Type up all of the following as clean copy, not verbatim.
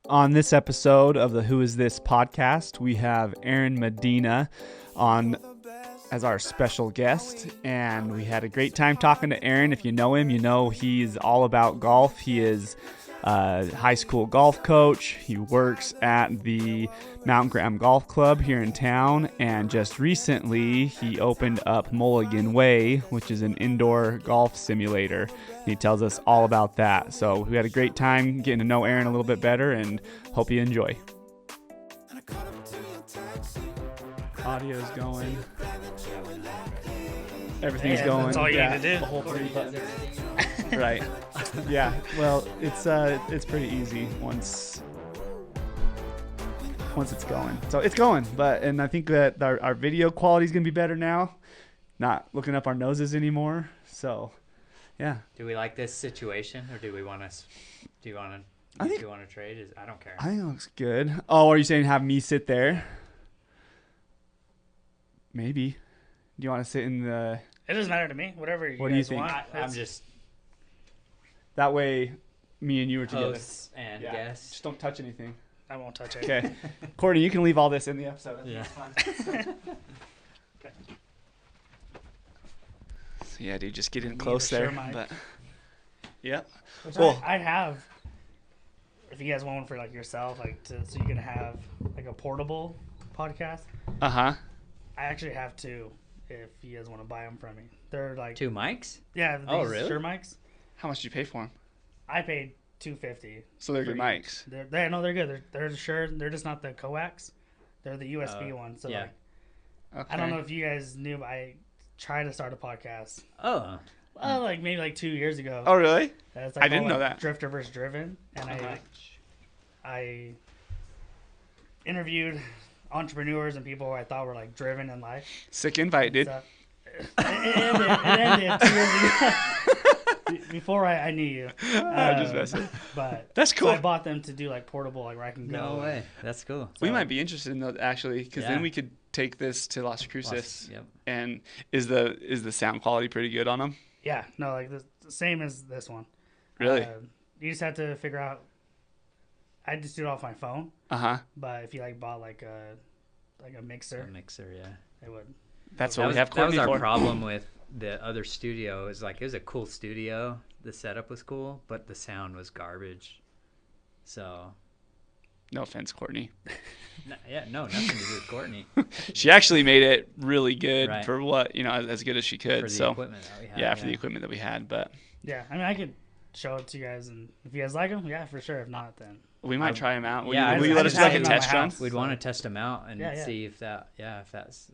On this episode of the Who Is This podcast, we have Aaron Medina on as our special guest, and we had a great time talking to Aaron. If you know him, you know he's all about golf. He is a high school golf coach. He works at the Mount Graham Golf Club here in town, and just recently he opened up Mulligan Way, which is an indoor golf simulator. He tells us all about that. So we had a great time getting to know Aaron a little bit better, and hope you enjoy. Audio's going. Everything's going. That's all you need to do. The whole 3 buttons. Right. Yeah. Well, it's pretty easy once it's going. So it's going, and I think that our video quality is gonna be better now. Not looking up our noses anymore. So, yeah. Do we like this situation, or do you want to trade? I don't care. I think it looks good. Oh, are you saying have me sit there? Maybe. Do you want to sit in the? It doesn't matter to me. Whatever you guys want. I'm just that way. Me and you are together. hosts and guests. Just don't touch anything. I won't touch it. Okay, Courtney, you can leave all this in the episode. Yeah. Okay. So yeah, dude, just get in Me close for there. sure, Mike. But yeah. Which Cool. I have. If you guys want one for like yourself, so you can have like a portable podcast. Uh huh. I actually have two. If you guys want to buy them from me, they're like 2 mics? Yeah. Oh, really? Sure mics. How much did you pay for them? I paid $250. So they're good for each. mics. They're good. They're sure. They're just not the coax. They're the USB ones. So yeah. Okay. I don't know if you guys knew, but I tried to start a podcast. Oh. Maybe 2 years ago. Oh really? It's I didn't called, know that. Drifter versus Driven, and I interviewed entrepreneurs and people I thought were like driven in life. Sick invite, dude. So, it ended 2 years ago. Before I knew you. I'm just messing. But That's cool. So I bought them to do like portable, like where I can go. No way. That's cool. We might be interested in those actually, because then Yeah. we could take this to Las Cruces. Yep. And is the sound quality pretty good on them? Yeah, no, like the same as this one. Really? You just have to figure out. I just do it off my phone. Uh-huh. But if you bought like a mixer, A mixer, yeah. it would. That's That what was, we have that Courtney was our for. problem with the other studio. It was a cool studio. The setup was cool, but the sound was garbage. So, No offense, Courtney. nothing to do with Courtney. She actually made it really good Right. for what, as good as she could. For the so equipment that we had. yeah, for the equipment that we had, but Yeah, I mean, I could show it to you guys, and if you guys like them, yeah, for sure. If not, then we might try them out. Will yeah, you, will I you let us just do like have a them at test my run? house. We'd want to test them out and Yeah. see if that's,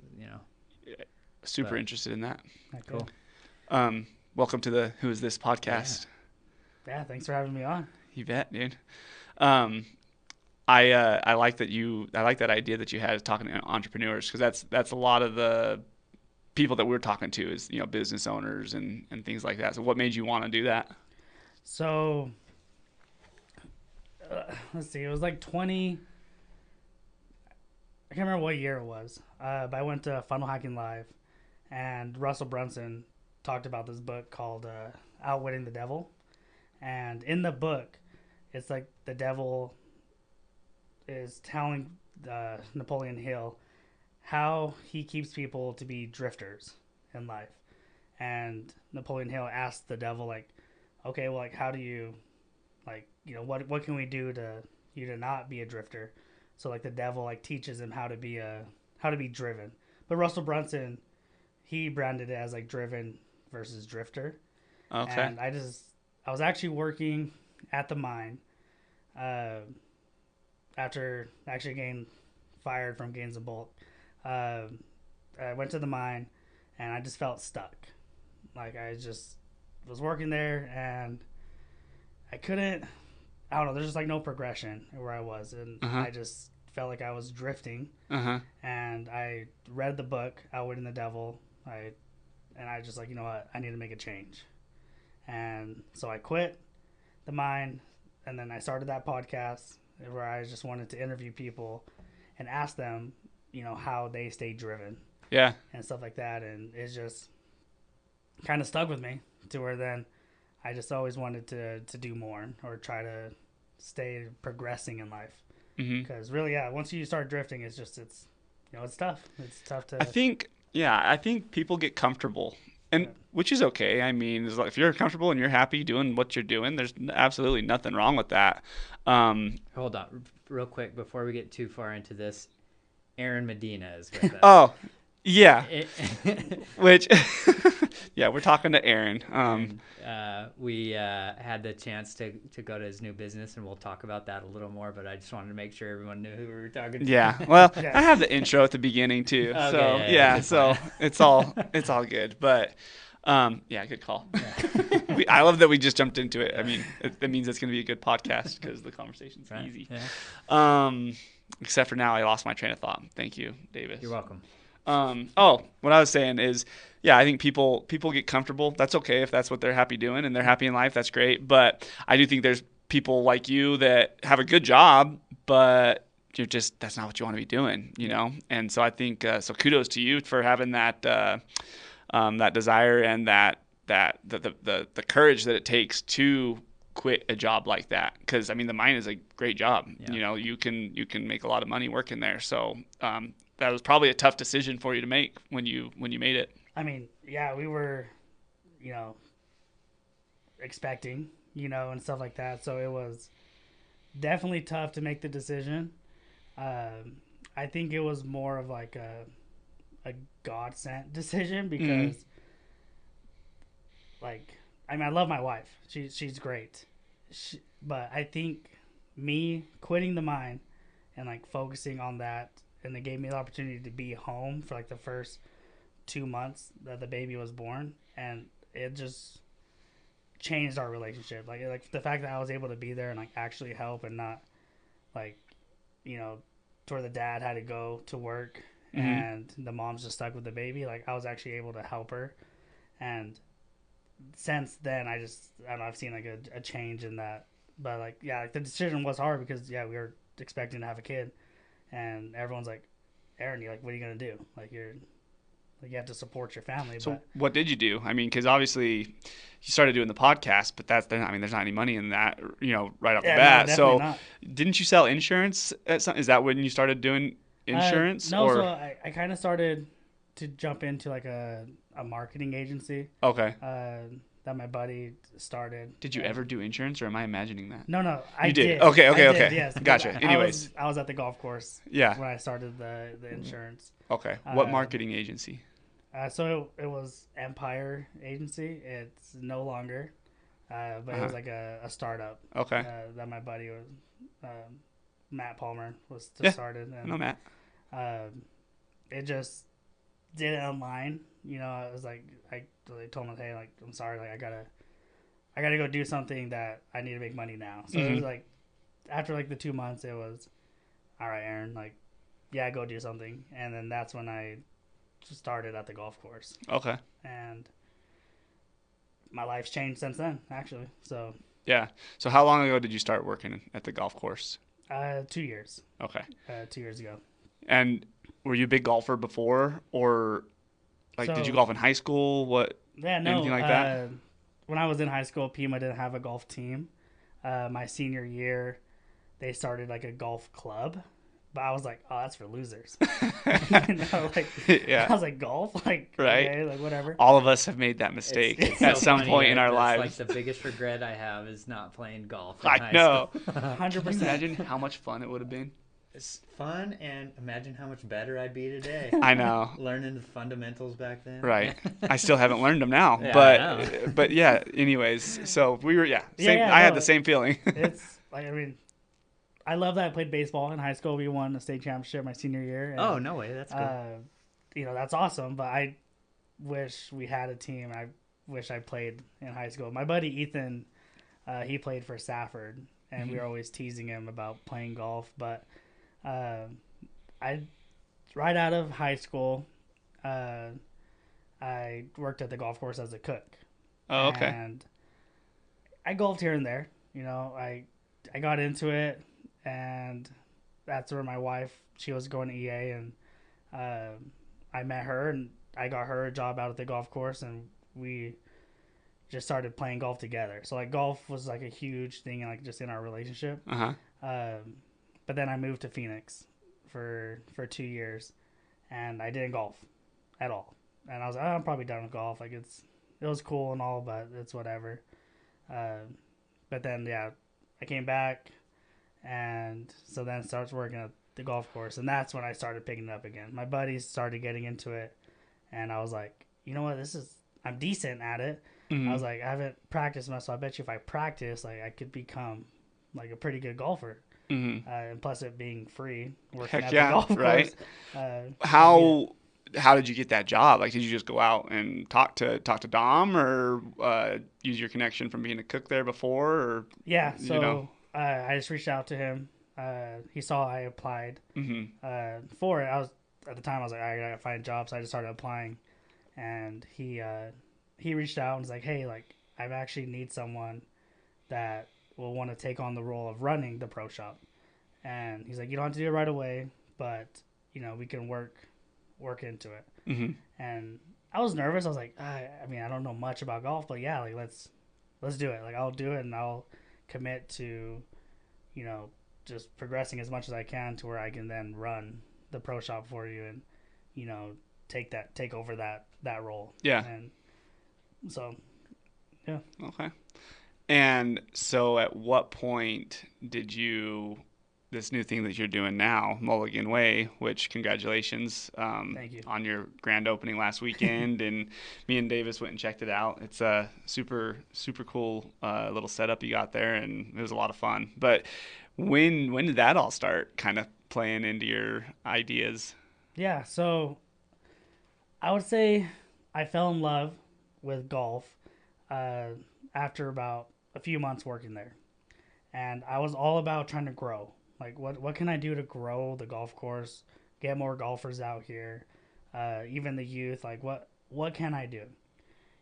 Super but- interested in that. cool. Welcome to the Who Is This podcast. Yeah, thanks for having me on. You bet, dude. I like that idea that you had of talking to entrepreneurs, because that's a lot of the people that we're talking to is business owners and things like that. So what made you want to do that? So, let's see. It was like 20. I can't remember what year it was. But I went to Funnel Hacking Live, and Russell Brunson talked about this book called Outwitting the Devil. And in the book, it's like the devil is telling Napoleon Hill how he keeps people to be drifters in life. And Napoleon Hill asked the devil, like, okay, well, like, how do you, like, what can we do to you to not be a drifter? So like the devil like teaches him how to be driven. But Russell Brunson, he branded it as like driven versus drifter. Okay. And I was actually working at the mine after actually getting fired from Gaines and Bulk. I went to the mine and I just felt stuck. Like I just was working there and I don't know, there's just like no progression where I was, and I just felt like I was drifting. And I read the book Outwitting the Devil. I just like, you know what, I need to make a change. And so I quit the mine, and then I started that podcast where I just wanted to interview people and ask them, how they stay driven. Yeah. And stuff like that. And it just kind of stuck with me to where then I just always wanted to do more or try to stay progressing in life. Mm-hmm. Because really, yeah, once you start drifting, it's it's tough. It's tough to. I think people get comfortable, and which is okay. I mean, if you're comfortable and you're happy doing what you're doing, there's absolutely nothing wrong with that. Hold on, real quick before we get too far into this. Aaron Medina is with us. Oh, yeah. Which, yeah, we're talking to Aaron. We had the chance to go to his new business, and we'll talk about that a little more. But I just wanted to make sure everyone knew who we were talking to. Yeah, well, I have the intro at the beginning too, Okay, so yeah, so it's all good. But yeah, good call. Yeah. I love that we just jumped into it. I mean, that means it's going to be a good podcast because the conversation's easy. Yeah. Except for now, I lost my train of thought. Thank you, Davis. You're welcome. What I was saying is, yeah, I think people get comfortable. That's okay if that's what they're happy doing and they're happy in life. That's great. But I do think there's people like you that have a good job, but that's not what you want to be doing, And so I think so. Kudos to you for having that that desire and the courage that it takes to quit a job like that, because I mean the mine is a great job. Yeah. You can make a lot of money working there, so that was probably a tough decision for you to make when you made it. I mean, yeah, we were expecting and stuff like that, so it was definitely tough to make the decision. I think it was more of like a God sent decision because like, I mean, I love my wife. She's great. But I think me quitting the mine and like focusing on that, and it gave me the opportunity to be home for like the first 2 months that the baby was born, and it just changed our relationship. Like the fact that I was able to be there and like actually help, and not like, to where the dad had to go to work and the mom's just stuck with the baby. Like I was actually able to help her, and since then I don't know, I've seen like a change in that. But like, yeah, like the decision was hard because we were expecting to have a kid, and everyone's like, Aaron, what are you gonna do? Like you have to support your family. So what did you do? I mean, because obviously you started doing the podcast, but there's not any money in that, right off the bat. No, so not. Didn't you sell insurance at some? Is that when you started doing insurance? No, so I kind of started to jump into like a marketing agency. Okay. That my buddy started. Did you ever do insurance, or am I imagining that? No, I did. Okay. Yes, Gotcha. Anyways, I was at the golf course. Yeah. When I started the insurance. Okay. What marketing agency? So it was Empire Agency. It's no longer, but it was like a startup. Okay. That my buddy was, Matt Palmer was started. And, no, Matt. It just did it online. I was like, I told him, hey, like, I'm sorry, like I gotta go do something that I need to make money now. So it was like, after like the 2 months, it was, all right, Aaron, like, yeah, go do something. And then that's when I started at the golf course. Okay. And my life's changed since then, actually. So. Yeah. So how long ago did you start working at the golf course? 2 years. Okay. 2 years ago. And were you a big golfer before, or did you golf in high school? What? Yeah, no. Anything like that? When I was in high school, Pima didn't have a golf team. My senior year, they started like a golf club. But I was like, oh, that's for losers. Yeah. I was like, golf? Like, right. Okay, like, whatever. All of us have made that mistake it's at so some funny, point in our that's lives. like the biggest regret I have is not playing golf. I know. 100%. Imagine how much fun it would have been. It's fun, and imagine how much better I'd be today. I know. Learning the fundamentals back then. Right. I still haven't learned them now. Yeah, but yeah, anyways. So we were, I had the same feeling. It's like, I mean, I love that I played baseball in high school. We won a state championship my senior year. And, oh, no way. That's cool. That's awesome. But I wish we had a team. I wish I played in high school. My buddy Ethan, he played for Safford, and we were always teasing him about playing golf. But right out of high school, I worked at the golf course as a cook. Oh, okay. And I golfed here and there. I got into it, and that's where my wife, she was going to EA, and I met her, and I got her a job out at the golf course, and we, just started playing golf together. So like golf was like a huge thing, like just in our relationship. But then I moved to Phoenix for 2 years, and I didn't golf at all. And I was like, I'm probably done with golf. Like it was cool and all, but it's whatever. But then I came back, and so then starts working at the golf course, and that's when I started picking it up again. My buddies started getting into it, and I was like, you know what, I'm decent at it. I was like, I haven't practiced much, so I bet you if I practice, like I could become like a pretty good golfer. And plus it being free, working at the golf course. Right. How did you get that job? Like, did you just go out and talk to Dom, or use your connection from being a cook there before? Or so I just reached out to him. He saw I applied for it. At the time I was like, I gotta find a job, so I just started applying, and he reached out and was like, hey, like I actually need someone that will want to take on the role of running the pro shop. And he's like, you don't have to do it right away, but we can work into it. And I was nervous. I was like, I don't know much about golf, but yeah, like let's do it. Like I'll do it, and I'll commit to just progressing as much as I can to where I can then run the pro shop for you, and take over that role. And so okay. And so at what point did this new thing that you're doing now, Mulligan Way, which congratulations Thank you. on your grand opening last weekend. And me and Davis went and checked it out. It's a super, super cool little setup you got there, and it was a lot of fun. But when did that all start kind of playing into your ideas? Yeah, so I would say I fell in love with golf after about a few months working there. And I was all about trying to grow. Like, what can I do to grow the golf course, get more golfers out here, even the youth? Like, what can I do?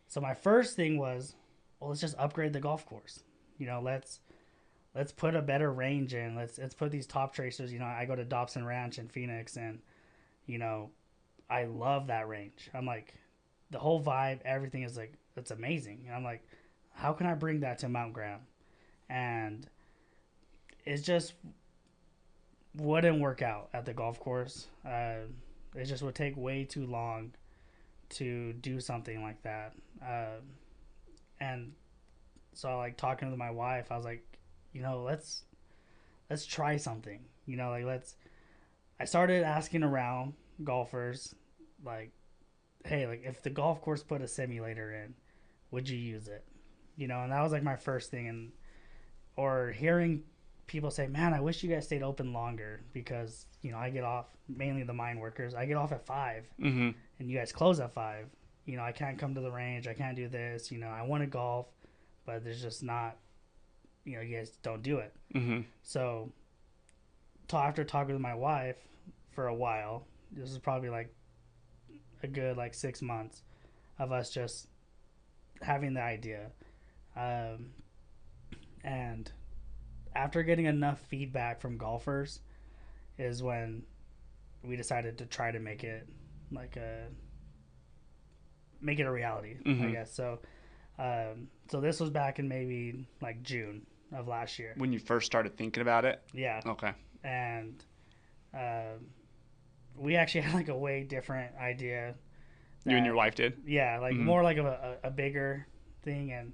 So my first thing was, well, let's just upgrade the golf course. Let's put a better range in. Let's put these top tracers. I go to Dobson Ranch in Phoenix, and I love that range. I'm like, the whole vibe, everything is like, it's amazing. And I'm like, how can I bring that to Mount Graham? And it just wouldn't work out at the golf course. It just would take way too long to do something like that. And so like talking to my wife, I was like, let's try something. I started asking around golfers, like, hey, like if the golf course put a simulator in, would you use it? And that was like my first thing. Or hearing people say, man, I wish you guys stayed open longer, because I get off, mainly the mine workers, I get off at 5 and you guys close at 5. I can't come to the range, I can't do this. I want to golf, but there's just not, you guys don't do it. So after talking with my wife for a while, this is probably like a good 6 months of us just having the idea. And after getting enough feedback from golfers is when we decided to try to make it a reality, I guess. So this was back in maybe like June of last year. When you first started thinking about it? Yeah. Okay. And we actually had like a way different idea. You and your wife did? Yeah, like more like a bigger thing. And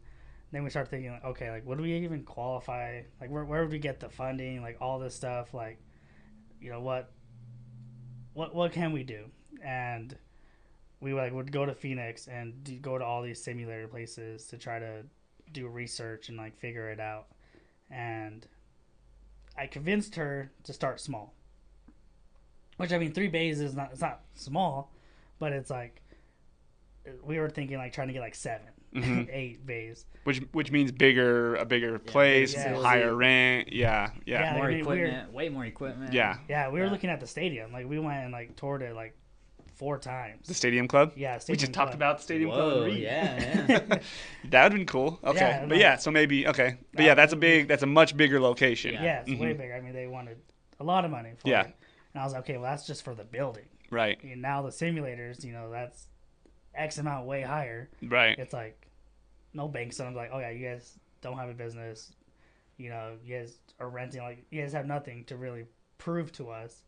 then we started thinking, like, okay, like, what do we even qualify? Like, where would we get the funding? Like, all this stuff. Like, what can we do? And we would go to Phoenix and go to all these simulator places to try to do research and like figure it out. And I convinced her to start small. Which, I mean, 3 bays it's not small, but it's like we were thinking like trying to get like 7, 8 bays. Which means a bigger place, higher rent. Yeah. More equipment, way more equipment. Yeah, we were looking at the stadium. Like we went and like toured it like 4 times. The stadium club? Yeah, we just talked about the stadium club. Yeah. That would have been cool. Okay. So maybe But that's a much bigger location. Yeah, it's way bigger. I mean, they wanted a lot of money for it. And I was like, okay, well, that's just for the building. Right. And now the simulators, that's X amount way higher. Right. It's like no banks. And I'm like, oh yeah, you guys don't have a business. You know, you guys are renting. Like, you guys have nothing to really prove to us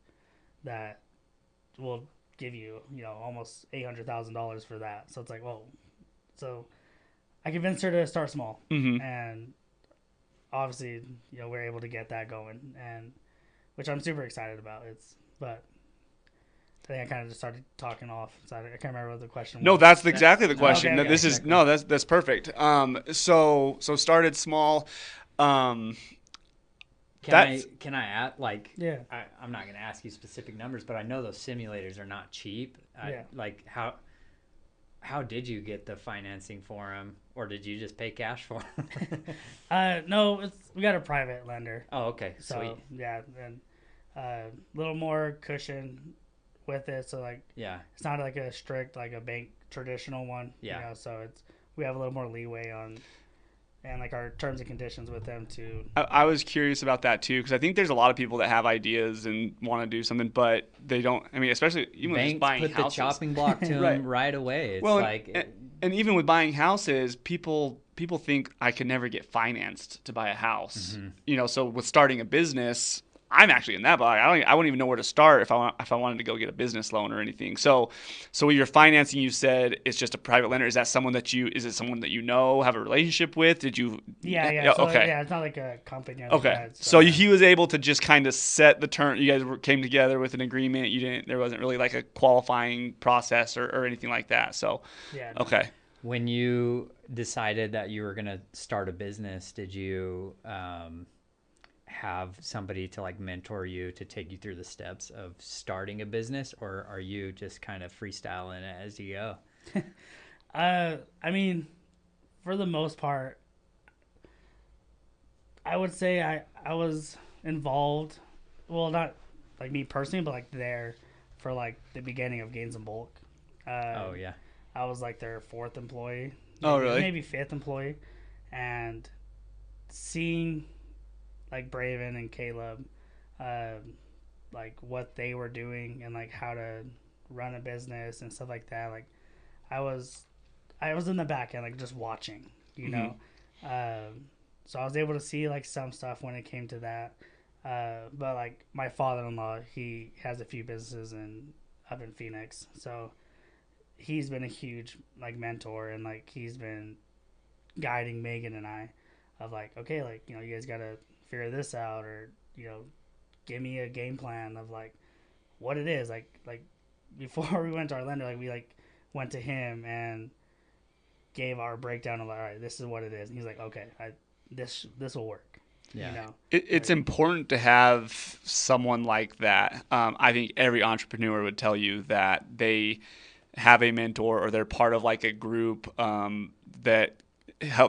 that we'll give you, you know, almost $800,000 for that. So it's like, whoa. So I convinced her to start small, Mm-hmm. and obviously, you know, we're able to get that going, and which I'm super excited about. But I think I kind of just started talking off, so I can't remember what the question was. No, that's exactly the No, question. okay, No, okay. this is no, that's perfect. So started small. Um, that's Can I add, like, Yeah. I'm not going to ask you specific numbers, but I know those simulators are not cheap. Yeah. Like, how did you get the financing for them, or did you just pay cash for them? No, we got a private lender, Oh, okay, so sweet. yeah, and a little more cushion with it. So like, Yeah, it's not like a strict like a bank traditional one. Yeah. You know, so we have a little more leeway on, and like our terms and conditions with them too. I was curious about that too because I think there's a lot of people that have ideas and want to do something, but they don't. I mean, especially even with just banks buying put houses. the chopping block to Right. them right away. It's Well, like, and even with buying houses, people think I could never get financed to buy a house. Mm-hmm. You know, so with starting a business, I'm actually in that boat. I wouldn't even know where to start if I wanted to go get a business loan or anything. So with your financing, you said it's just a private lender. Is it someone that you know, have a relationship with? Did you? Yeah. So Okay. yeah, it's not like a company. Okay. So he was able to just kind of set the term. You guys came together with an agreement. There wasn't really like a qualifying process or anything like that. So, Yeah. No. okay. when you decided that you were going to start a business, did you have somebody to like mentor you to take you through the steps of starting a business, or are you just kind of freestyling it as you go? I mean, for the most part, I would say I was involved. Well, not like me personally, but like there for like the beginning of Gains and Bulk. Oh yeah. I was like their fourth employee. Oh, really? Maybe fifth employee, and seeing like Braven and Caleb, like what they were doing and like how to run a business and stuff like that. Like I was in the back end, like just watching, you know. So I was able to see like some stuff when it came to that. But like my father-in-law, he has a few businesses up in Phoenix, so he's been a huge like mentor, and like he's been guiding Megan and I of like, okay, like, you know, you guys gotta figure this out, or, you know, give me a game plan of like what it is. Like before we went to our lender, like we like went to him and gave our breakdown of like, all right, this is what it is, and he's like, okay, this will work. Yeah. You know, It's important to have someone like that. I think every entrepreneur would tell you that they have a mentor or they're part of like a group that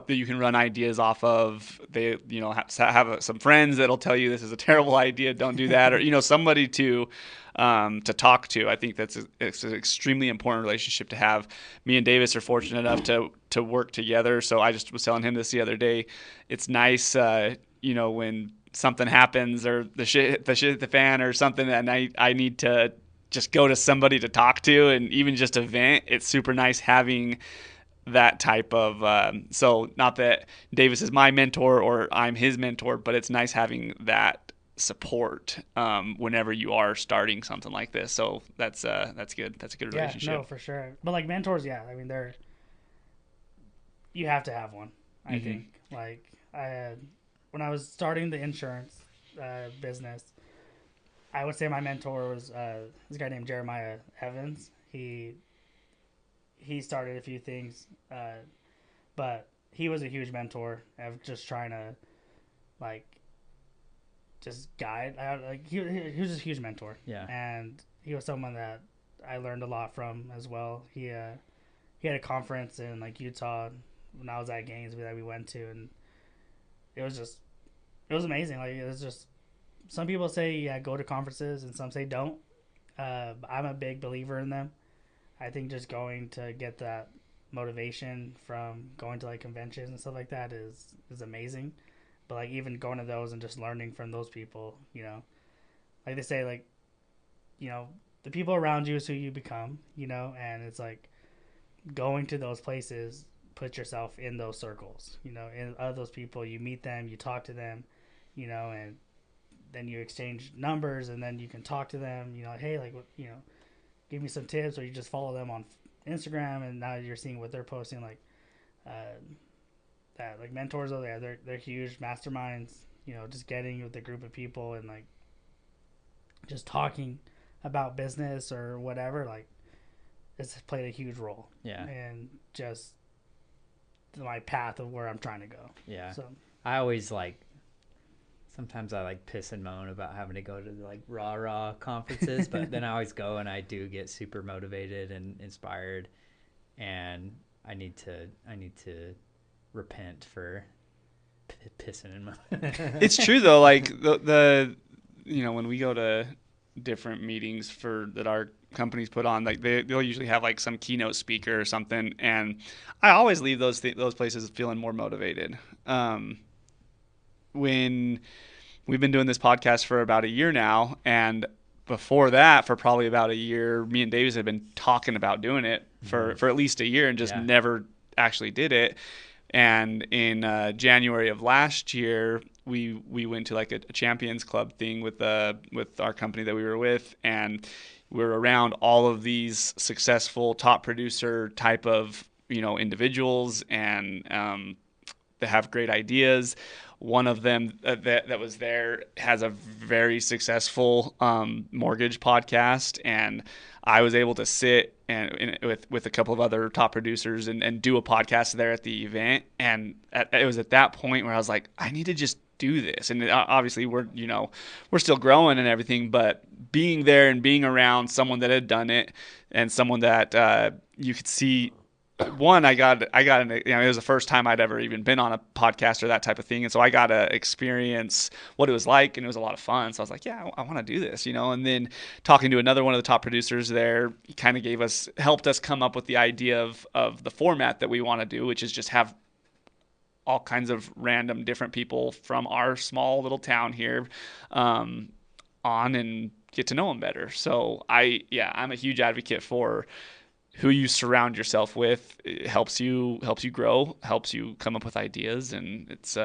you can run ideas off of. They, you know, have some friends that'll tell you this is a terrible idea, don't do that, or, you know, somebody to talk to. I think it's an extremely important relationship to have. Me and Davis are fortunate enough to work together. So I just was telling him this the other day. It's nice, you know, when something happens or the shit hit the fan or something, and I need to just go to somebody to talk to and even just a vent. It's super nice having that type of so not that Davis is my mentor or I'm his mentor, but it's nice having that support whenever you are starting something like this. So that's good. That's a good relationship. Yeah, no, for sure. But like mentors, yeah, I mean, you have to have one. I think like I had when I was starting the insurance business, I would say my mentor was this guy named Jeremiah Evans. He started a few things, but he was a huge mentor of just trying to like just guide. He was just a huge mentor. Yeah. And he was someone that I learned a lot from as well. He had a conference in like Utah when I was at Gainesville that we went to, and it was amazing. Like, it was just, some people say, yeah, go to conferences, and some say don't. I'm a big believer in them. I think just going to get that motivation from going to like conventions and stuff like that is amazing. But like even going to those and just learning from those people, you know, like they say, like, you know, the people around you is who you become, you know, and it's like going to those places put yourself in those circles, you know, in of those people. You meet them, you talk to them, you know, and then you exchange numbers, and then you can talk to them, you know, hey, like, you know, give me some tips, or you just follow them on Instagram, and now you're seeing what they're posting, like, that, like, mentors over there, they're huge masterminds, you know, just getting with a group of people and, like, just talking about business or whatever, like, it's played a huge role. Yeah. And just my path of where I'm trying to go. Yeah. So I always like, sometimes I like piss and moan about having to go to the, like, rah conferences, but then I always go and I do get super motivated and inspired, and I need to repent for pissing and moaning. It's true though. Like the you know, when we go to different meetings that our companies put on, like they'll usually have like some keynote speaker or something, and I always leave those places feeling more motivated. When we've been doing this podcast for about a year now, and before that, for probably about a year, me and Davis had been talking about doing it for at least a year, and just never actually did it. And in January of last year, we went to like a Champions Club thing with our company that we were with, and we were around all of these successful top producer type of, you know, individuals, and that have great ideas. One of them that was there has a very successful mortgage podcast, and I was able to sit and with a couple of other top producers and do a podcast there at the event. And it was at that point where I was like, I need to just do this. And obviously we're still growing and everything, but being there and being around someone that had done it, and someone that you could see. One, I got it was the first time I'd ever even been on a podcast or that type of thing, and so I got to experience what it was like, and it was a lot of fun. So I was like, yeah, I want to do this, you know. And then talking to another one of the top producers there, he kind of helped us come up with the idea of the format that we want to do, which is just have all kinds of random different people from our small little town here on and get to know them better. So I'm a huge advocate for who you surround yourself with. It helps you grow, helps you come up with ideas, and it's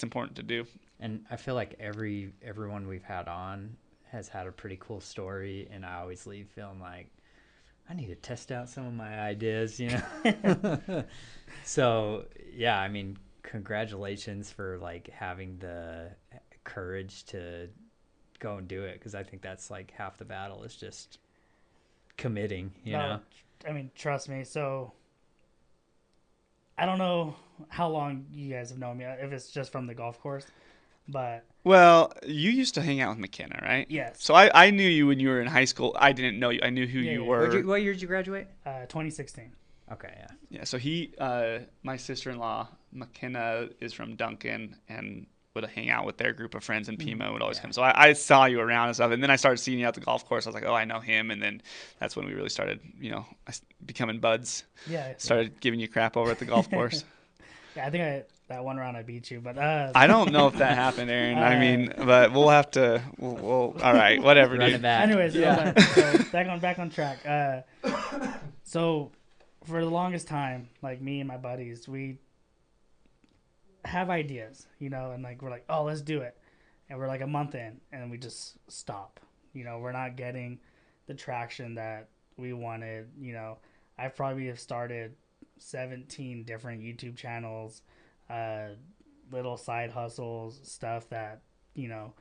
important to do. And I feel like everyone we've had on has had a pretty cool story, and I always leave feeling like I need to test out some of my ideas, you know. So yeah, I mean, congratulations for like having the courage to go and do it, because I think that's like half the battle is just committing, you know. I mean, trust me. So I don't know how long you guys have known me, if it's just from the golf course, but well, you used to hang out with McKenna, right? Yes. So I knew you when you were in high school. I didn't know you. I knew who you were. What year did you graduate? 2016. Okay, yeah. Yeah. So my sister-in-law McKenna is from Duncan, and would hang out with their group of friends, and Pima would always come. So I saw you around and stuff, and then I started seeing you at the golf course. I was like, oh, I know him, and then that's when we really started, you know, becoming buds. Yeah. Started giving you crap over at the golf course. Yeah, I think that one round I beat you, but I don't know if that happened, Aaron. I mean, but we'll have to. We'll all right, whatever, Run dude. it back. anyways, yeah. So back on track. So for the longest time, like me and my buddies, we have ideas, you know, and like we're like, oh, let's do it, and we're like a month in, and we just stop. You know, we're not getting the traction that we wanted. You know, I probably have started 17 different YouTube channels, little side hustles, stuff that, you know,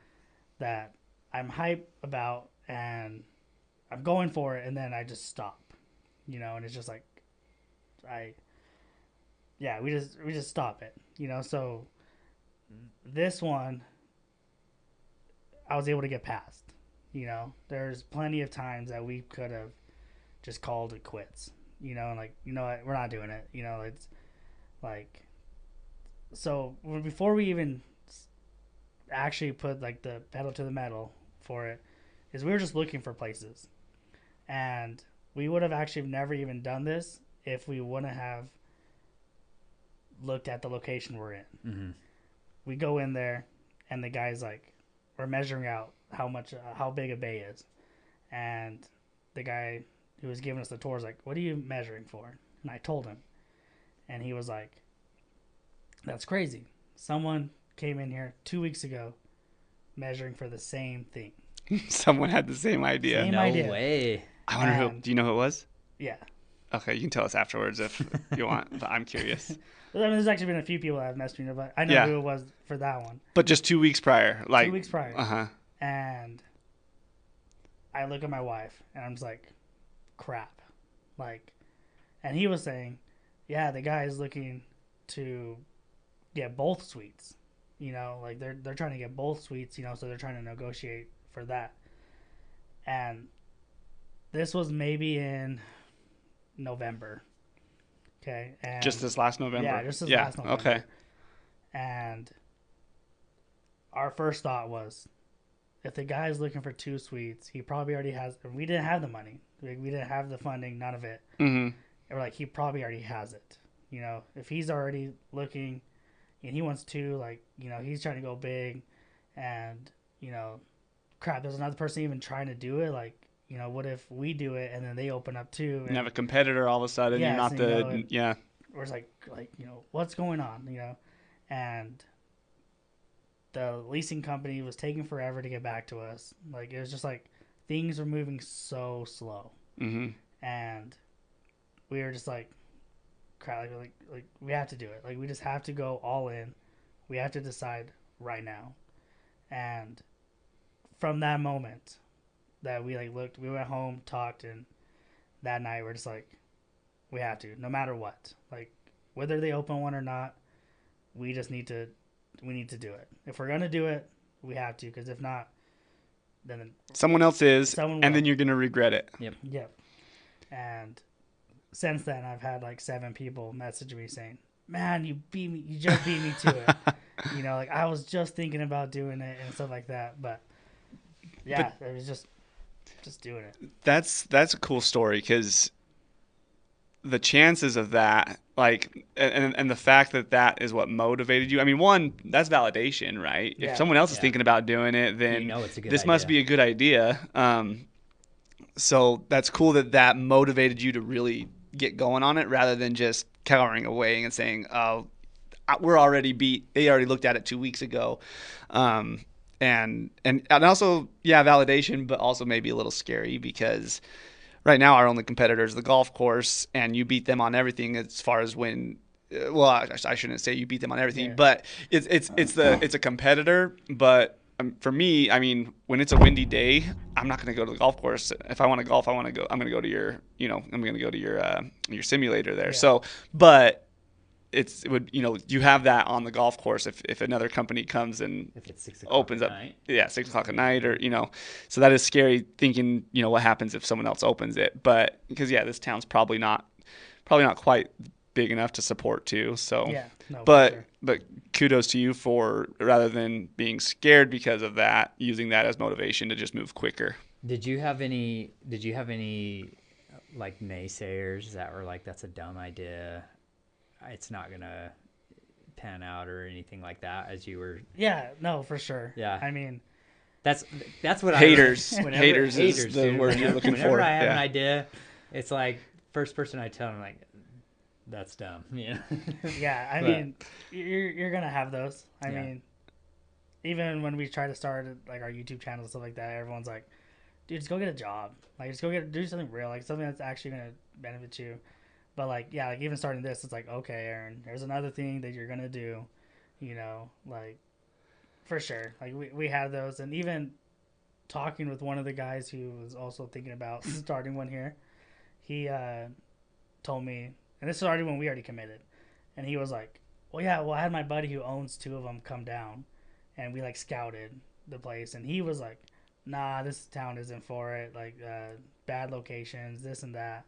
that I'm hype about and I'm going for it, and then I just stop, you know, and it's just like we just stop it, you know. So this one I was able to get past, you know. There's plenty of times that we could have just called it quits, you know, and like, you know what, we're not doing it, you know. It's like, so before we even actually put like the pedal to the metal for it, is we were just looking for places, and we would have actually never even done this if we wouldn't have looked at the location we're in. Mm-hmm. We go in there, and the guy's like, we're measuring out how big a bay is, and the guy who was giving us the tour is like, what are you measuring for? And I told him, And he was like, that's crazy. Someone came in here 2 weeks ago measuring for the same thing. Someone had the same idea. Same No idea. way. I wonder who. And- Do you know who it was? Yeah. Okay, you can tell us afterwards if you want. But I'm curious. I mean, there's actually been a few people that have messaged me, but I know Yeah. who it was for that one. But just 2 weeks prior, like 2 weeks prior. Uh-huh. And I look at my wife and I'm just like, crap. Like, and he was saying, yeah, the guy is looking to get both suites. You know, like they're trying to get both suites, you know, so they're trying to negotiate for that. And this was maybe in November. Okay. And Just this last November. yeah, just this last November. Okay. And our first thought was, if the guy is looking for 2 suites, he probably already has. We didn't have the money. We didn't have the funding. None of it. Mm-hmm. And we're like, he probably already has it. You know, if he's already looking, and he wants to, like, you know, he's trying to go big, and you know, crap, there's another person even trying to do it. Like, you know, what if we do it and then they open up too? And have a competitor all of a sudden. Yeah, You're not so, the you know, yeah. Or it's like you know, what's going on? You know, and the leasing company was taking forever to get back to us. Like, it was just like things were moving so slow, Mm-hmm. and we were just like, crap, like we have to do it. Like, we just have to go all in. We have to decide right now. And from that moment that we like looked, we went home, talked, and that night we're just like, we have to, no matter what. Like, whether they open one or not, we need to do it. If we're gonna do it, we have to, because if not, then Someone else is, Someone and will. then you're gonna regret it. yep. And since then, I've had like 7 people message me saying, "Man, you beat me. You just beat me to it." You know, like, I was just thinking about doing it and stuff like that. But yeah, it was just doing it. That's a cool story, because the chances of that, like, and the fact that is what motivated you. I mean, one, that's validation, right? Yeah. If someone else is Yeah. thinking about doing it, then You know it's a good this must idea. be a good idea. So that's cool that motivated you to really get going on it, rather than just cowering away and saying, "Oh, we're already beat. They already looked at it 2 weeks ago." And also, yeah, validation, but also maybe a little scary, because right now our only competitor is the golf course, and you beat them on everything as far as when. Well, I shouldn't say you beat them on everything, Yeah. but it's a competitor. But for me, I mean, when it's a windy day, I'm not going to go to the golf course. If I want to golf, I'm going to go to your, I'm going to go to your simulator there. Yeah. So, but you have that on the golf course if another company comes and If it's 6 o'clock opens at up, night. yeah, 6 o'clock at night, or so that is scary thinking, what happens if someone else opens it. But because, yeah, this town's probably not quite big enough to support 2. So Yeah, no, for but sure. but kudos to you for, rather than being scared because of that, using that as motivation to just move quicker. Did you have any like naysayers that were like, that's a dumb idea, it's not gonna pan out, or anything like that, as you were? Yeah, no, for sure. Yeah. I mean, That's what Haters. I whenever, Haters is the dude. word you're looking Whenever for. I have an Yeah. idea, it's like first person I tell, I'm like, that's dumb. Yeah. yeah, I But- mean, you're gonna have those. I Yeah. mean, even when we try to start like our YouTube channel and stuff like that, everyone's like, "Dude, just go get a job. Like, just do something real, like something that's actually gonna benefit you." But like, yeah, like even starting this, it's like, okay, Aaron, there's another thing that you're gonna do, like, for sure. Like, we had those, and even talking with one of the guys who was also thinking about starting one here, he told me, and this was already when we already committed, and he was like, well, yeah, I had my buddy who owns 2 of them come down, and we like scouted the place, and he was like, nah, this town isn't for it, like, bad locations, this and that,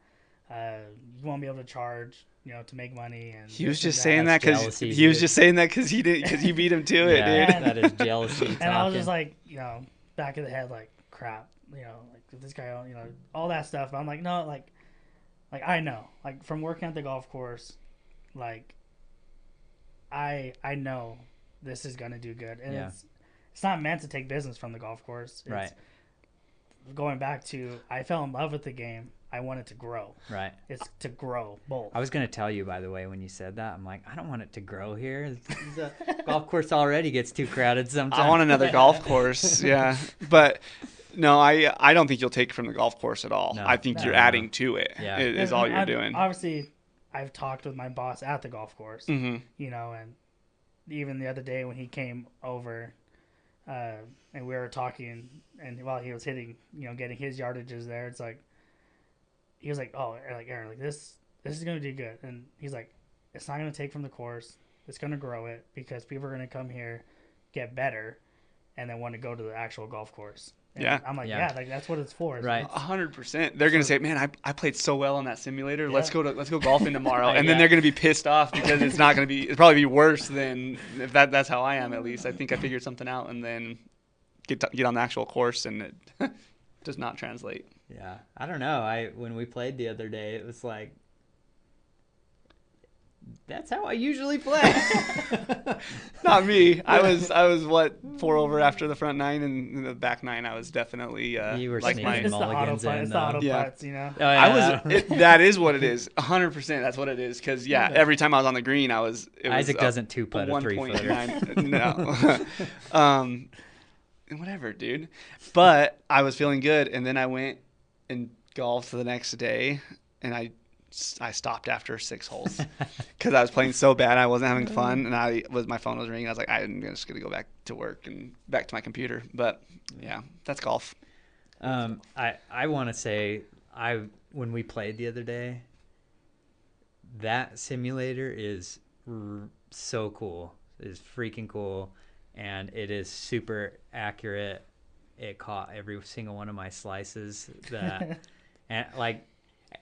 you won't be able to charge, to make money. And He was this and just saying that That's because jealousy, he was dude. just saying that because you beat him to it, Yeah, dude. that is jealousy. And I was just talking. like, back of the head, like, crap, like, if this guy, all that stuff. But I'm like, no, like I know, like, from working at the golf course, like, I know this is gonna do good, and Yeah. it's not meant to take business from the golf course. It's, Right. going back to, I fell in love with the game. I want it to grow. Right. It's to grow both. I was going to tell you, by the way, when you said that, I'm like, I don't want it to grow here. The golf course already gets too crowded sometimes. I want another golf course. Yeah. But no, I don't think you'll take from the golf course at all. No. I think No. you're adding to it. Yeah. Is all you're I've- doing. Obviously, I've talked with my boss at the golf course, Mm-hmm. you know, and even the other day when he came over, and we were talking, and while he was hitting, you know, getting his yardages there, it's like, he was like, oh, like Aaron, like this is going to do good. And he's like, it's not going to take from the course. It's going to grow it because people are going to come here, get better, and then want to go to the actual golf course. And Yeah. I'm like, Yeah. yeah, like that's what it's for. Right. 100%. They're gonna say, "Man, I played so well on that simulator. Yeah. Let's go golfing tomorrow." And then Yeah. they're gonna be pissed off because it's not gonna be. It'll probably be worse than if that's how I am. At least I think I figured something out, and then get on the actual course, and it does not translate. Yeah. I don't know. When we played the other day, it was like, that's how I usually play. Not me. I was what 4 over after the front 9, and in the back 9 I was definitely You were like sneaking mine. It's the auto mulligans putt. in, It's the auto Yeah. putts, you know. Oh, yeah. That is what it is. 100%. That's what it is. Because every time I was on the green, it was Isaac doesn't two-putt a 3-footer. 1.9. No. Whatever, dude. But I was feeling good, and then I went and golfed the next day, and I stopped after 6 holes because I was playing so bad. I wasn't having fun, and my phone was ringing. I was like, I'm just gonna go back to work and back to my computer. But yeah, that's golf. I want to say when we played the other day, that simulator is so cool. It is freaking cool, and it is super accurate. It caught every single one of my slices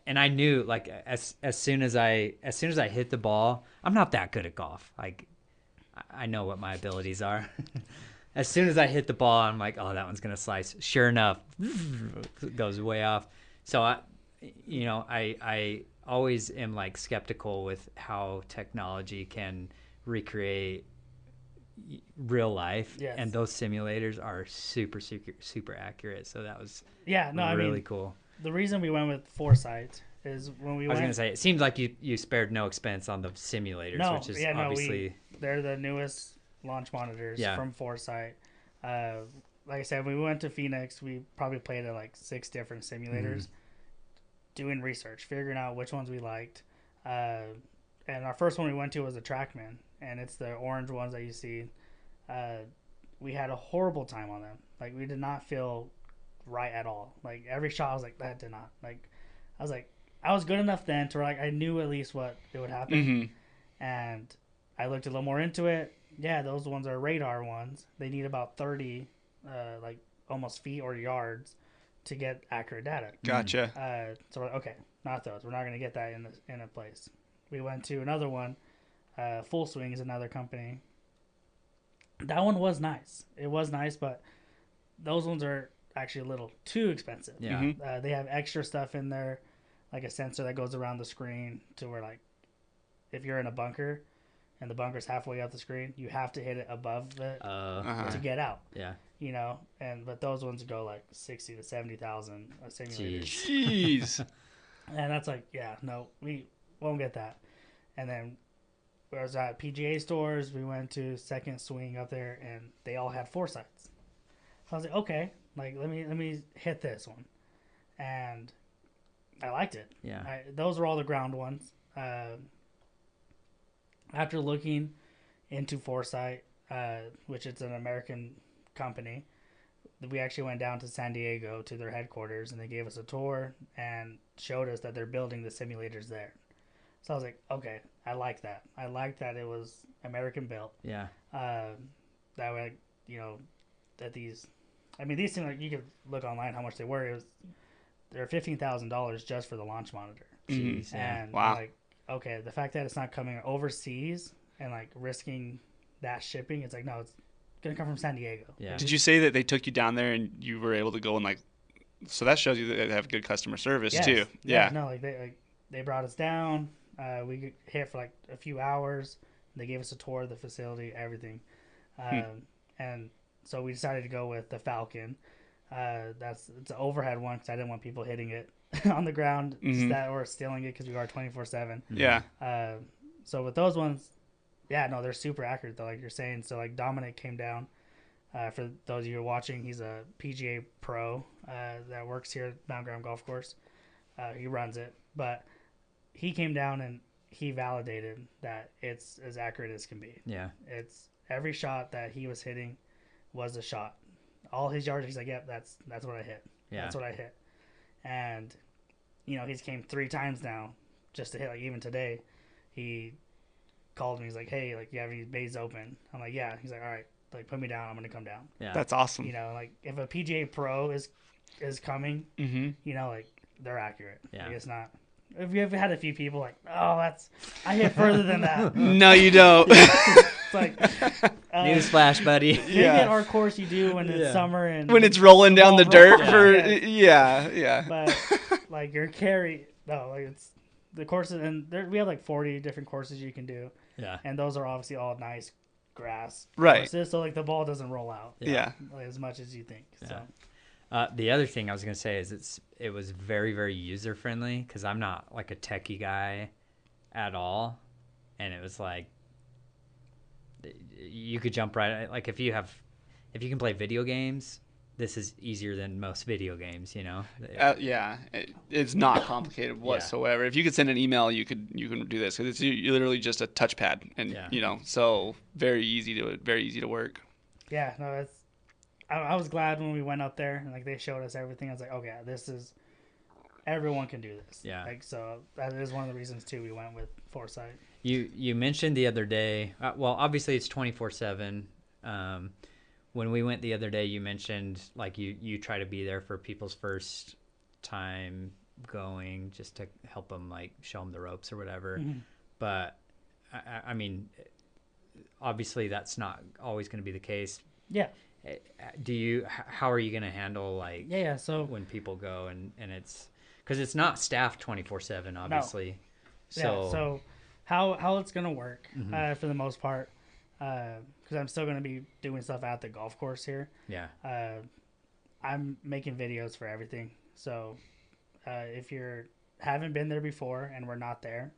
and I knew, like, as soon as I hit the ball, I'm not that good at golf. Like, I know what my abilities are. As soon as I hit the ball, I'm like, oh, that one's gonna slice. Sure enough, it goes way off. So I always am like skeptical with how technology can recreate real life. Yes. And those simulators are super, super, super accurate. So that was Yeah, no, really I mean, cool. the reason we went with Foresight is when we I was went. gonna say, it seems like you spared no expense on the simulators, No, which is yeah, no, obviously they're the newest launch monitors Yeah. from Foresight. Like I said, when we went to Phoenix, we probably played at like 6 different simulators, doing research, figuring out which ones we liked. And our first one we went to was a TrackMan, and it's the orange ones that you see. We had a horrible time on them. Like, we did not feel right at all. Like, every shot I was like, that did not. Like, I was like, I was good enough then to where, like, I knew at least what it would happen. Mm-hmm. And I looked a little more into it. Yeah, those ones are radar ones. They need about 30, like, almost feet or yards to get accurate data. Gotcha. So we're like, okay, not those. We're not going to get that in a place. We went to another one. Full Swing is another company. That one was nice. It was nice, but those ones are actually a little too expensive. yeah. Mhm. They have extra stuff in there, like a sensor that goes around the screen to where, like, if you're in a bunker and the bunker's halfway up the screen, you have to hit it above it Uh-huh. to get out. Yeah. You know, but those ones go like 60 to 70,000 a simulator, Jeez. and that's like, yeah, no, we won't get that. And then I was at PGA stores. We went to Second Swing up there, and they all had Foresights. I was like, okay, like let me hit this one, and I liked it. Yeah. Those were all the ground ones. After looking into Foresight, which it's an American company, we actually went down to San Diego to their headquarters, and they gave us a tour and showed us that they're building the simulators there. So I was like, okay, I like that. I like that it was American built. Yeah. That way, you know, that these things, like, you could look online how much they were. They're $15,000 just for the launch monitor. Jeez. Yeah. And Wow. like, okay, the fact that it's not coming overseas and like risking that shipping, it's like, no, it's gonna come from San Diego. Yeah. Did you say that they took you down there and you were able to go and, like, so that shows you that they have good customer service Yes. too? Yeah. No, like they brought us down. We hit for like a few hours. They gave us a tour of the facility, everything. And so we decided to go with the Falcon. It's an overhead one because I didn't want people hitting it on the ground that or stealing it because we are 24/7. Yeah. So with those ones, yeah, no, they're super accurate though, like you're saying. So like Dominic came down. For those of you who are watching, he's a PGA pro that works here at Mount Graham Golf Course. He runs it, but he came down and he validated that it's as accurate as can be. Yeah. It's every shot that he was hitting was a shot. All his yards, he's like, yep, that's what I hit. Yeah. That's what I hit. And, he's came 3 times now just to hit. Like, even today, he called me. He's like, hey, like, you have any bays open? I'm like, yeah. He's like, all right, like, put me down. I'm going to come down. Yeah. That's awesome. Like, if a PGA pro is coming, like, they're accurate. Yeah. Like, it's not. If you ever had a few people like, oh, I hit further than that. No, you don't. It's like newsflash, buddy. Maybe at our course you do when it's summer and when it's rolling down the dirt yeah. yeah. But like your carry, no, like it's the courses, and we have like 40 different courses you can do. Yeah. And those are obviously all nice grass courses, so like the ball doesn't roll out. Yeah. Like, as much as you think. Yeah. So. The other thing I was going to say is it was very, very user friendly because I'm not like a techie guy at all. And it was like, you could jump right. Like if you can play video games, this is easier than most video games, Yeah. It's not complicated whatsoever. If you could send an email, you can do this because it's literally just a touchpad and, so very easy to work. Yeah, no, I was glad when we went up there and like they showed us everything. I was like, okay, everyone can do this. Yeah. Like, so that is one of the reasons too we went with Foresight. You mentioned the other day, well, obviously it's 24/7. When we went the other day, you mentioned like you try to be there for people's first time going just to help them, like show them the ropes or whatever. Mm-hmm. But I mean, obviously that's not always going to be the case. Yeah. How are you going to handle like so when people go and it's because it's not staffed 24/7 obviously. No. So how it's going to work for the most part, because I'm still going to be doing stuff at the golf course here. Yeah. I'm making videos for everything. So if you haven't been there before and we're not there,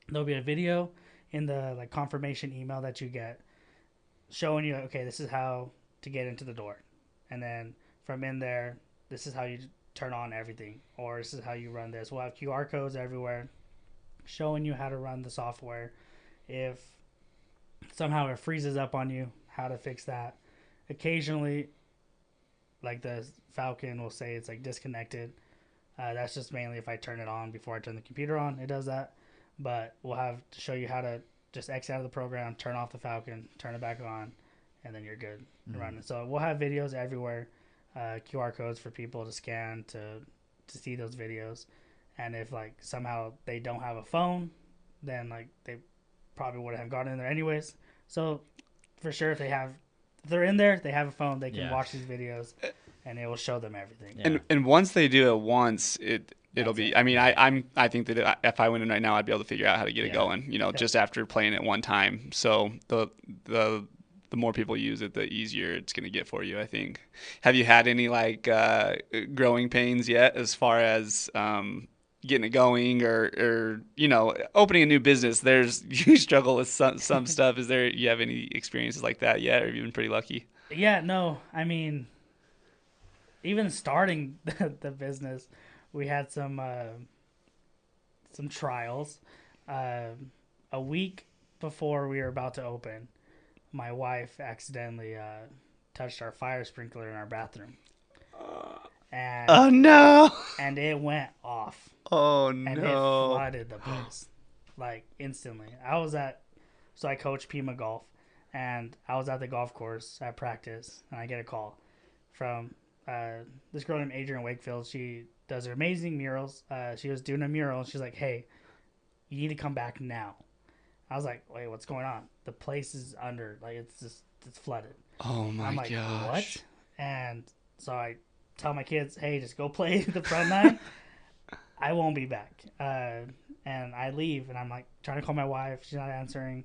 there'll be a video in the like confirmation email that you get showing you, okay, this is how to get into the door. And then from in there, this is how you turn on everything. Or this is how you run this. We'll have QR codes everywhere showing you how to run the software. If somehow it freezes up on you, how to fix that. Occasionally, like the Falcon will say it's like disconnected. That's just mainly if I turn it on before I turn the computer on, it does that. But we'll have to show you how to just exit out of the program, turn off the Falcon, turn it back on, and then you're good running. So we'll have videos everywhere, QR codes for people to scan to see those videos. And if like somehow they don't have a phone, then like they probably wouldn't have gotten in there anyways. So for sure, if they're in there, they have a phone, they can watch these videos, and it will show them everything. Yeah. And once they do it once, it'll be. I mean, I think that if I went in right now, I'd be able to figure out how to get it going. Just after playing it one time. So the more people use it, the easier it's going to get for you, I think. Have you had any like growing pains yet, as far as getting it going, or opening a new business? You struggle with some stuff. You have any experiences like that yet, or have you been pretty lucky? Yeah, no. I mean, even starting the business, we had some trials. A week before we were about to open, my wife accidentally touched our fire sprinkler in our bathroom. And, oh no! And it went off. Oh and no! And it flooded the place, like instantly. So I coach Pima Golf, and I was at the golf course at practice, and I get a call from this girl named Adrienne Wakefield. She does her amazing murals. She was doing a mural, and she's like, "Hey, you need to come back now." I was like, "Wait, what's going on?" The place is under, like it's flooded. Oh my I'm like, gosh! What? And so I tell my kids, "Hey, just go play the front nine. I won't be back." And I leave, and I'm like trying to call my wife. She's not answering.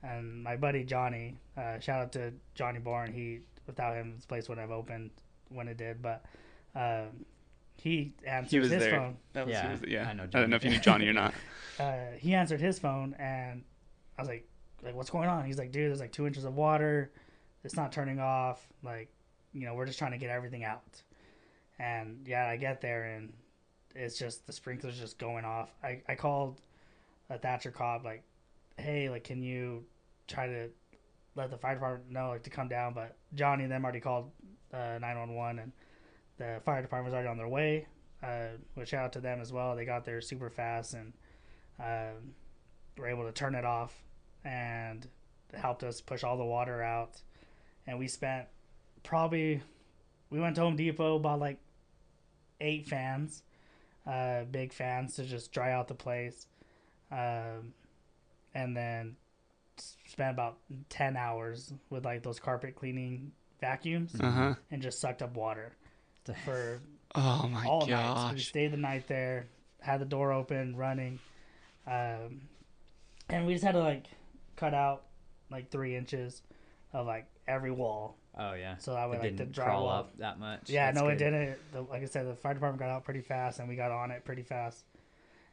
And my buddy Johnny, shout out to Johnny Bourne. Without him, this place wouldn't have opened. when it did, but he answered He was his there. phone. That was, Yeah, he was, yeah. I know I don't Johnny. know if you knew Johnny or not. He answered his phone, and I was like, what's going on? He's like, dude, there's like 2 inches of water. It's not turning off. Like, we're just trying to get everything out. And yeah, I get there, and it's just the sprinklers just going off. I called a Thatcher cop, like, hey, like, can you try to let the fire department know, like, to come down? But Johnny and them already called 911, and the fire department was already on their way. Which shout out to them as well. They got there super fast and were able to turn it off, and it helped us push all the water out. And we went to Home Depot, bought like 8 fans, big fans to just dry out the place. And then spent about 10 hours with like those carpet cleaning vacuums and just sucked up water for Oh my all night. So we gosh. stayed the night there, had the door open, running. And we just had to like cut out like 3 inches of like every wall. Oh yeah. So that way, It like the didn't crawl drywall up that much. Yeah, That's no, it good. didn't. Like I said, the fire department got out pretty fast, and we got on it pretty fast.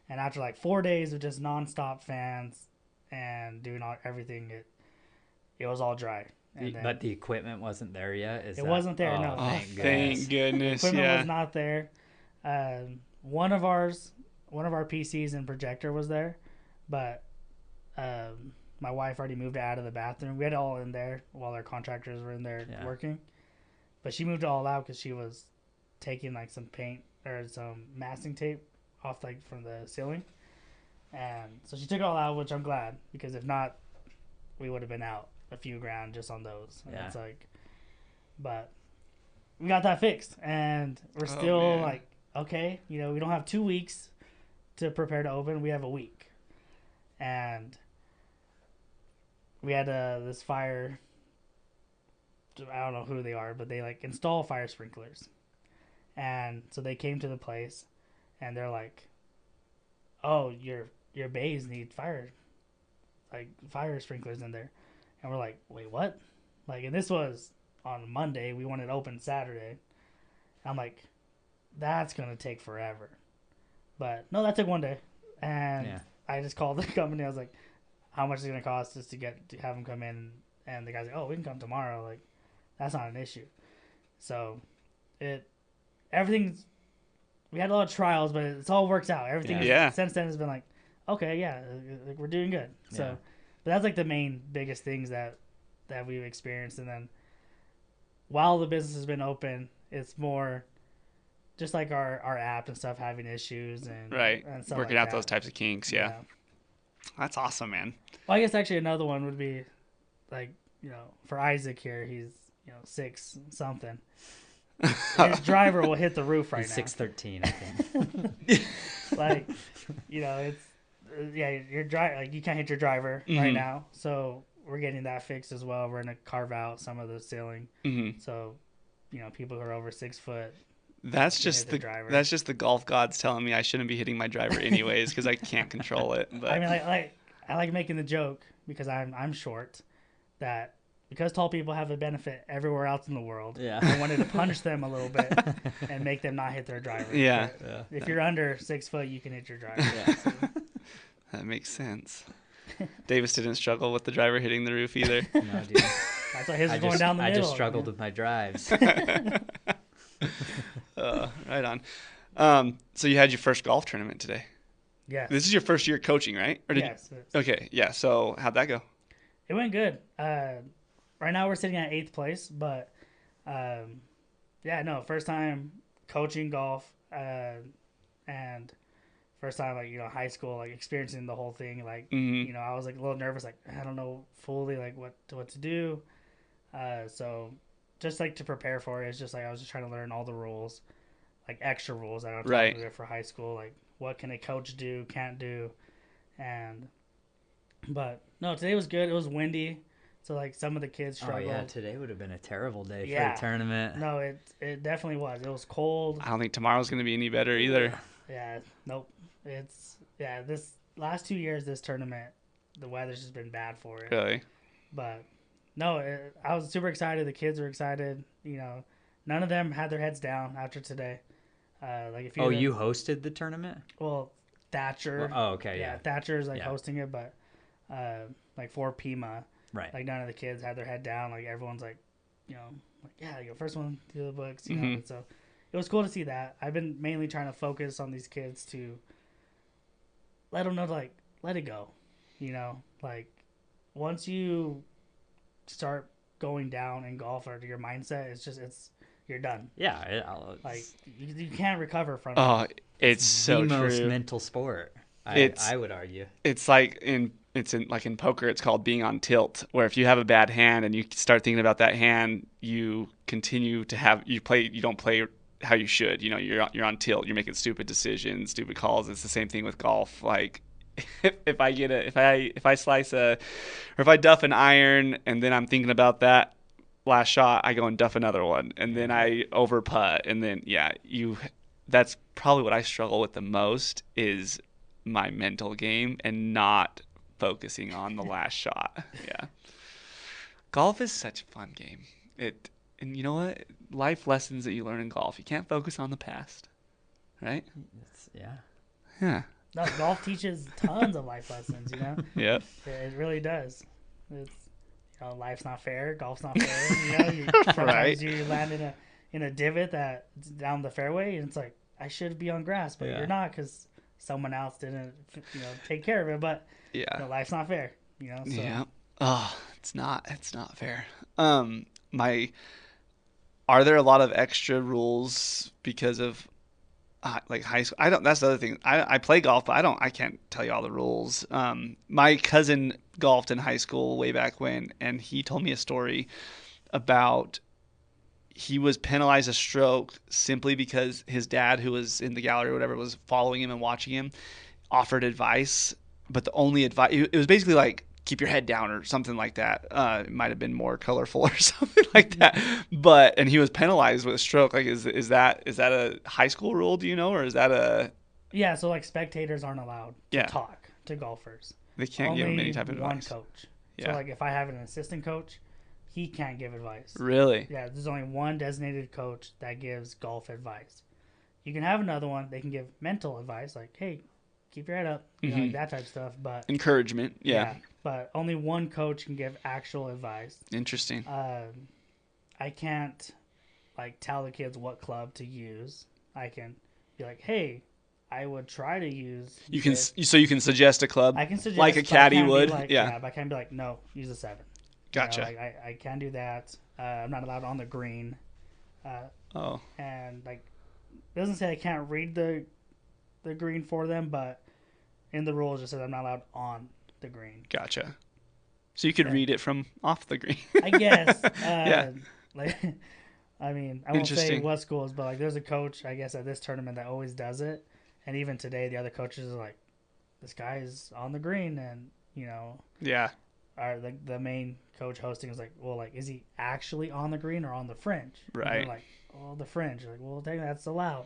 And after like 4 days of just nonstop fans and doing everything, it was all dry. And then But the equipment wasn't there yet. it wasn't there. No, Oh, Thank thank goodness. equipment Yeah. was not there. One of our PCs and projector was there, but my wife already moved it out of the bathroom. We had it all in there while our contractors were in there working, but she moved it all out because she was taking like some paint or some masking tape off like from the ceiling, and so she took it all out, which I'm glad, because if not, we would have been out a few grand just on those. And it's like, but we got that fixed, and we're still like, okay, we don't have 2 weeks to prepare to open. We have a week, and we had this fire. I don't know who they are, but they like install fire sprinklers, and so they came to the place, and they're like, "Oh, your bays need fire sprinklers in there," and we're like, "Wait, what?" Like, and this was on Monday. We wanted to open Saturday. I'm like, that's gonna take forever, but no, that took 1 day, and I just called the company. I was like, how much is it gonna cost just to have them come in? And the guy's like, oh, we can come tomorrow. Like, that's not an issue. So everything's, we had a lot of trials, but it's all works out. Everything since then has been like, okay, like we're doing good. So but that's like the biggest things that we've experienced. And then while the business has been open, it's more just like our app and stuff having issues and stuff working like out those types of kinks. Yeah. That's awesome, man. Well, I guess actually another one would be like, for Isaac here, he's 6 something. His driver will hit the roof right now. 6'13", I think. Like, it's your driver, like, you can't hit your driver right now. So we're getting that fixed as well. We're gonna carve out some of the ceiling. So, people who are over 6 foot. That's just the golf gods telling me I shouldn't be hitting my driver anyways because I can't control it. But I mean, I like making the joke because I'm short, that because tall people have a benefit everywhere else in the world. I wanted to punish them a little bit and make them not hit their driver. If you're under 6 foot, you can hit your driver. So. That makes sense. Davis didn't struggle with the driver hitting the roof either. No, dude. That's why his is going down the middle. I just struggled with my drives. Right on. So you had your first golf tournament today. Yes. This is your first year coaching, right? Or yes. Okay. Yeah. So how'd that go? It went good. Right now we're sitting at 8th place, but first time coaching golf, and first time high school, like experiencing the whole thing. Like I was like a little nervous, like I don't know fully like what to do. So just like to prepare for it, it's just like I was just trying to learn all the rules, like extra rules I don't have to do for high school, like what can a coach do, can't do, but no, today was good. It was windy, so like some of the kids struggled. Oh yeah, today would have been a terrible day for a tournament. No, it definitely was. It was cold. I don't think tomorrow's gonna be any better either. Yeah, nope. This last 2 years, this tournament, the weather's just been bad for it. Really? But no, I was super excited. The kids were excited. none of them had their heads down after today. Like if you Oh, you hosted the tournament? well, Thatcher. Oh, okay, yeah. Thatcher's like Yeah. hosting it, but like for Pima, Right. like none of the kids had their head down. Like everyone's like, like yeah, you go first one through the books, you know. And so it was cool to see that. I've been mainly trying to focus on these kids to let them know to like let it go, like once you start going down in golf or your mindset, it's you're done. Yeah. Like you can't recover from it. Oh, it's so the most true. mental sport. I would argue. It's like in poker, it's called being on tilt, where if you have a bad hand and you start thinking about that hand, you continue to you don't play how you should. You're on tilt. You're making stupid decisions, stupid calls. It's the same thing with golf. Like if I slice or if I duff an iron and then I'm thinking about that last shot, I go and duff another one, and then I over putt, and then that's probably what I struggle with the most is my mental game and not focusing on the last shot. Yeah. Golf is such a fun game. And you know what? Life lessons that you learn in golf. You can't focus on the past. Right? Yeah. Yeah. No, golf teaches tons of life lessons, Yeah. It really does. It's life's not fair, golf's not fair, sometimes Right. you land in a divot that's down the fairway and it's like I should be on grass, but you're not because someone else didn't take care of it. But life's not fair, so. Yeah. Oh, it's not fair. Are there a lot of extra rules because of like high school? That's the other thing. I play golf, but I can't tell you all the rules. My cousin golfed in high school way back when, and he told me a story about he was penalized a stroke simply because his dad, who was in the gallery or whatever, was following him and watching him, offered advice. But the only advice, it was basically like, keep your head down or something like that. It might have been more colorful or something like that. And he was penalized with a stroke. Like, is that a high school rule, do you know? Or is that a... Yeah, so like spectators aren't allowed to talk to golfers. They can't give them any type of advice. One coach. Yeah. So like if I have an assistant coach, he can't give advice. Really? Yeah, there's only one designated coach that gives golf advice. You can have another one. They can give mental advice, like, hey, keep your head up, like that type of stuff. But encouragement, yeah. But only one coach can give actual advice. Interesting. I can't like tell the kids what club to use. I can be like, hey, I would try to use. You can suggest a club. I can suggest like a caddy would. But I can't be like, no, use a 7. Gotcha. I can't do that. I'm not allowed on the green. And like, it doesn't say I can't read the green for them, but in the rules it says I'm not allowed on the green. Gotcha. So you could read it from off the green. I guess. Yeah. Like, I mean, I won't say what schools, but like, there's a coach, I guess, at this tournament that always does it, and even today, the other coaches are like, "This guy is on the green," and Yeah. The main coach hosting is like, well, like, is he actually on the green or on the fringe? Right. And they're like, oh, the fringe. Like, well, technically that's allowed.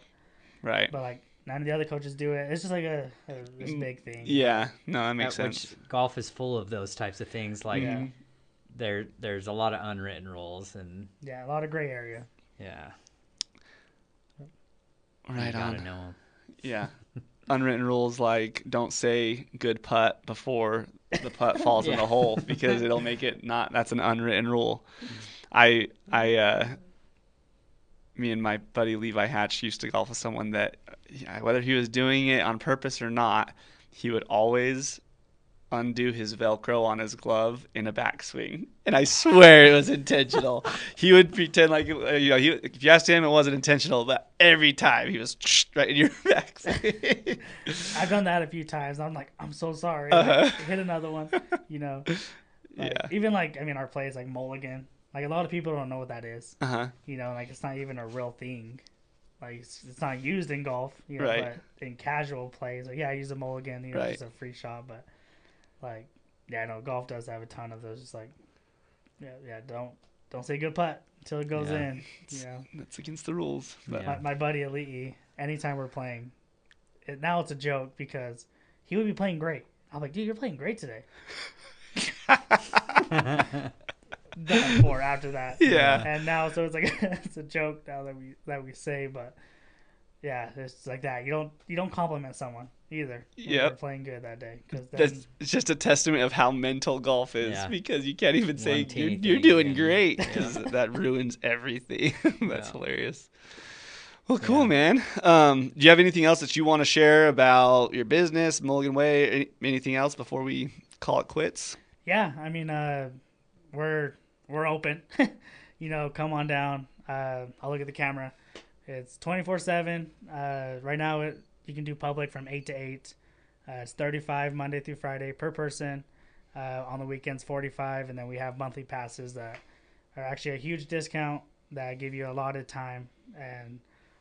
Right. But like, none of the other coaches do it. It's just like this big thing. Yeah. No, that makes sense. Which golf is full of those types of things. Like, there's a lot of unwritten rules and a lot of gray area. Yeah. Right you gotta on. know 'em. Yeah. Unwritten rules like don't say good putt before the putt falls in the hole because it'll make it not. That's an unwritten rule. Me and my buddy Levi Hatch used to golf with someone that, whether he was doing it on purpose or not, he would always undo his Velcro on his glove in a backswing, and I swear it was intentional. He would pretend like if you asked him, it wasn't intentional, but every time he was right in your backswing. I've done that a few times. I'm like, I'm so sorry. Like, hit another one. Even like, I mean, our plays like Mulligan. Like, a lot of people don't know what that is. Like, it's not even a real thing. Like, it's not used in golf. Right. But in casual plays, like, I use a Mulligan. It's a free shot, but. Like, golf does have a ton of those. Just like, don't say good putt until it goes in. That's against the rules. But. My buddy Ali'i, anytime we're playing, now it's a joke because he would be playing great. I'm like, dude, you're playing great today. done for after that. Yeah. And now, so it's like it's a joke now that we say, but yeah, it's like that. You don't compliment someone either when Yep. they're playing good that day, because It's just a testament of how mental golf is, Yeah. because you can't even say One teeny you're thing doing and- great, Yeah. because that ruins everything. That's Yeah. hilarious. Well, cool, Yeah. man. Do you have anything else that you want to share about your business, Mulligan Way? Anything else before we call it quits? yeah, I mean, we're open. Come on down. I'll look at the camera. It's 24/7. Right now, you can do public from 8 to 8. It's $35 Monday through Friday per person. On the weekends, $45, and then we have monthly passes that are actually a huge discount that give you allotted time. And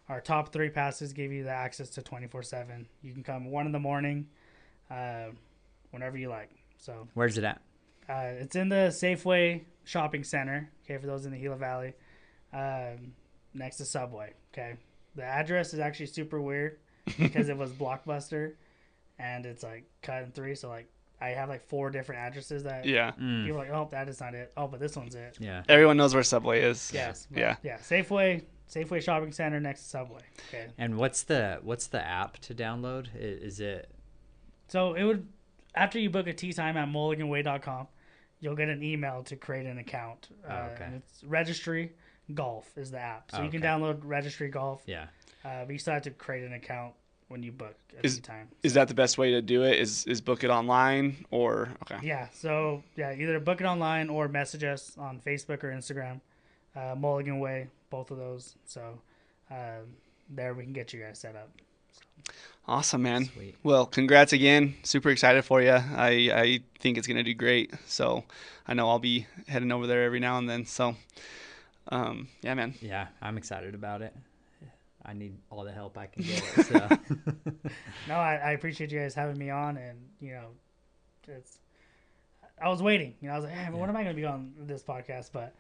our top 3 passes give you the access to 24/7. You can come 1 in the morning, whenever you like. So Where's it at? it's in the Safeway shopping center. Okay, for those in the Gila Valley, next to Subway. Okay, the address is actually super weird because it was Blockbuster, and it's like cut in 3. So like I have like 4 different addresses that Yeah. people are like, oh, that is not it. Oh, but this one's it. Yeah. Everyone knows where Subway is. Yes. Yeah. Yeah. Safeway shopping center next to Subway. Okay. And what's the app to download? Is it? So it would, after you book a tee time at mulliganway.com, you'll get an email to create an account. Okay. And it's Registry Golf is the app. So you can Okay. download Registry Golf. Yeah. But you still have to create an account when you book a tee time. Is that the best way to do it? Is book it online or okay? Yeah. So yeah, either book it online or message us on Facebook or Instagram. Mulligan Way, both of those. So there we can get you guys set up. Awesome, man. Sweet. Well, congrats again. Super excited for you. I think it's going to do great. So I know I'll be heading over there every now and then. So, yeah, man. Yeah, I'm excited about it. I need all the help I can get. So. No, I appreciate you guys having me on, and I was waiting. I was like, hey, when am I going to be on this podcast? But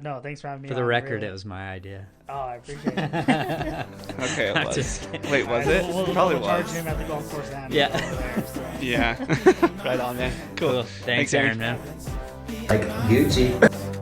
no, thanks for having me For on. the record, Really. it was my idea. Oh, I appreciate it. Okay, it I'm was. just kidding. Wait, was All right, it? We'll Probably charge was. him at the golf course and Yeah. over there. So. Yeah. Right on, man. Cool. Cool. Thanks, Aaron, man. Like Gucci.